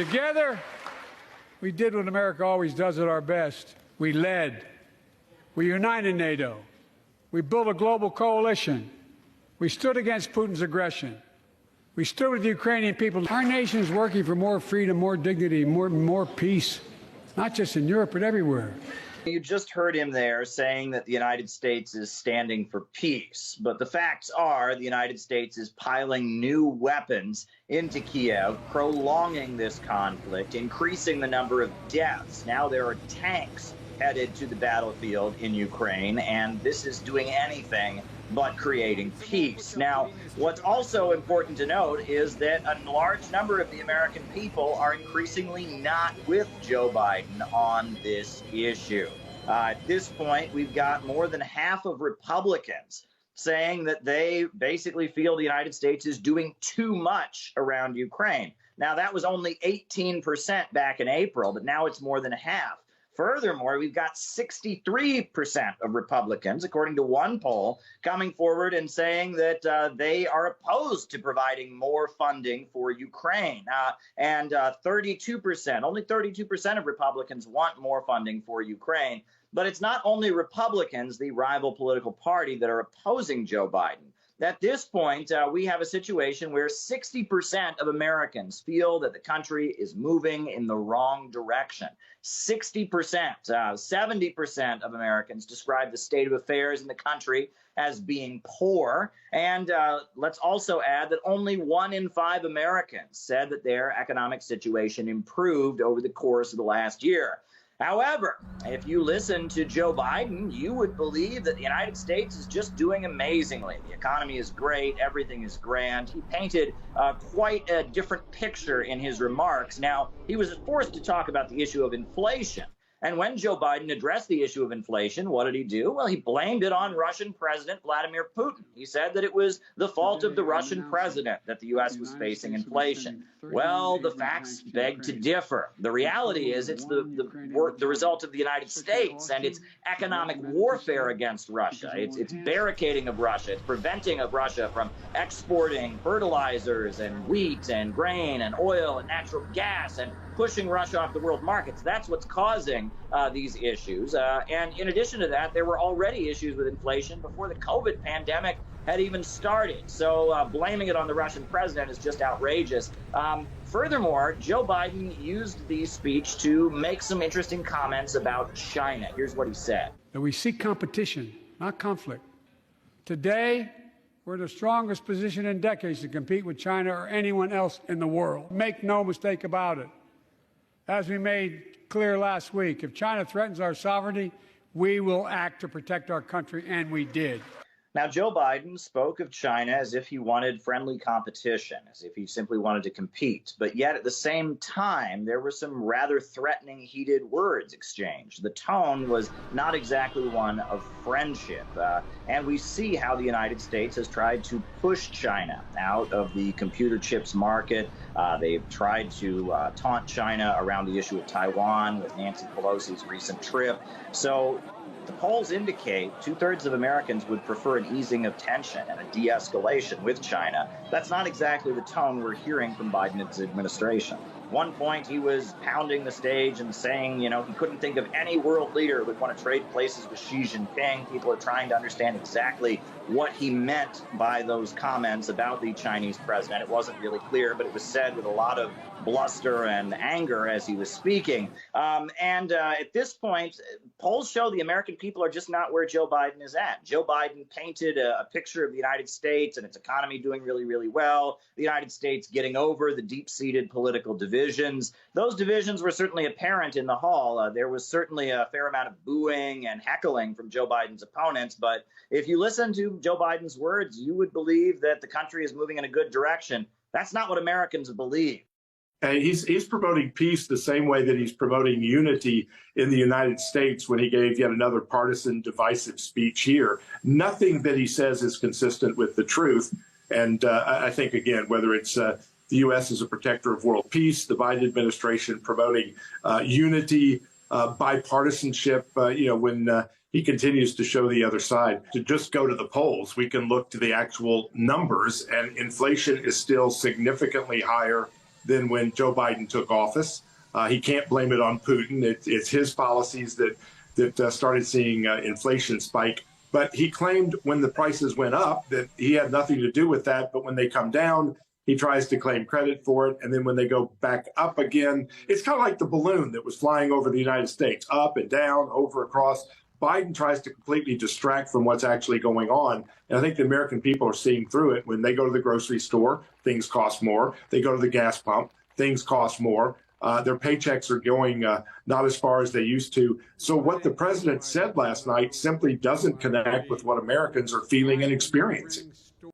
together, we did what America always does at our best. We led. We united NATO. We built a global coalition. We stood against Putin's aggression. We stood with the Ukrainian people. Our nation is working for more freedom, more dignity, more peace, not just in Europe, but everywhere. You just heard him there saying that the United States is standing for peace. But the facts are the United States is piling new weapons into Kiev, prolonging this conflict, increasing the number of deaths. Now there are tanks headed to the battlefield in Ukraine, and this is doing anything but creating peace. Now, what's also important to note is that a large number of the American people are increasingly not with Joe Biden on this issue. At this point, we've got more than half of Republicans saying that they basically feel the United States is doing too much around Ukraine. Now, that was only 18% back in April, but now it's more than half. Furthermore, we've got 63% of Republicans, according to one poll, coming forward and saying that they are opposed to providing more funding for Ukraine. And 32%, only 32% of Republicans want more funding for Ukraine. But it's not only Republicans, the rival political party, that are opposing Joe Biden. At this point, we have a situation where 60% of Americans feel that the country is moving in the wrong direction. 60%, 70% of Americans describe the state of affairs in the country as being poor. And let's also add that only 1 in 5 Americans said that their economic situation improved over the course of the last year. However, if you listen to Joe Biden, you would believe that the United States is just doing amazingly. The economy is great. Everything is grand. He painted quite a different picture in his remarks. Now, he was forced to talk about the issue of inflation. And when Joe Biden addressed the issue of inflation, what did he do? Well, he blamed it on Russian President Vladimir Putin. He said that it was the fault of the Russian president that the U.S. was facing inflation. Well, the facts beg to differ. The reality is it's the result of the United States and its economic warfare against Russia. It's barricading of Russia. It's preventing of Russia from exporting fertilizers and wheat and grain and oil and natural gas and pushing Russia off the world markets. That's what's causing these issues. And in addition to that, there were already issues with inflation before the COVID pandemic had even started. So blaming it on the Russian president is just outrageous. Furthermore, Joe Biden used the speech to make some interesting comments about China. Here's what he said. That we seek competition, not conflict. Today, we're in the strongest position in decades to compete with China or anyone else in the world. Make no mistake about it. As we made clear last week, if China threatens our sovereignty, we will act to protect our country, and we did. Now, Joe Biden spoke of China as if he wanted friendly competition, as if he simply wanted to compete. But yet, at the same time, there were some rather threatening, heated words exchanged. The tone was not exactly one of friendship. And we see how the United States has tried to push China out of the computer chips market. They've tried to taunt China around the issue of Taiwan with Nancy Pelosi's recent trip. So the polls indicate 2/3 of Americans would prefer an easing of tension and a de-escalation with China. That's not exactly the tone we're hearing from Biden's administration. At one point, he was pounding the stage and saying, he couldn't think of any world leader who would want to trade places with Xi Jinping. People are trying to understand exactly what he meant by those comments about the Chinese president. It wasn't really clear, but it was said with a lot of bluster and anger as he was speaking. At this point, polls show the American people are just not where Joe Biden is at. Joe Biden painted a picture of the United States and its economy doing really, really well. The United States getting over the deep-seated political divisions. Those divisions were certainly apparent in the hall. There was certainly a fair amount of booing and heckling from Joe Biden's opponents. But if you listen to Joe Biden's words, you would believe that the country is moving in a good direction. That's not what Americans believe. And he's promoting peace the same way that he's promoting unity in the United States when he gave yet another partisan divisive speech here. Nothing that he says is consistent with the truth. And I think, again, whether it's the U.S. as a protector of world peace, the Biden administration promoting unity, bipartisanship, when he continues to show the other side. To just go to the polls, we can look to the actual numbers, and inflation is still significantly higher than when Joe Biden took office. He can't blame it on Putin. It's his policies that started seeing inflation spike. But he claimed when the prices went up that he had nothing to do with that. But when they come down, he tries to claim credit for it. And then when they go back up again, it's kind of like the balloon that was flying over the United States, up and down, over, across. Biden tries to completely distract from what's actually going on. And I think the American people are seeing through it. When they go to the grocery store, things cost more. They go to the gas pump, things cost more. Their paychecks are going not as far as they used to. So what the president said last night simply doesn't connect with what Americans are feeling and experiencing.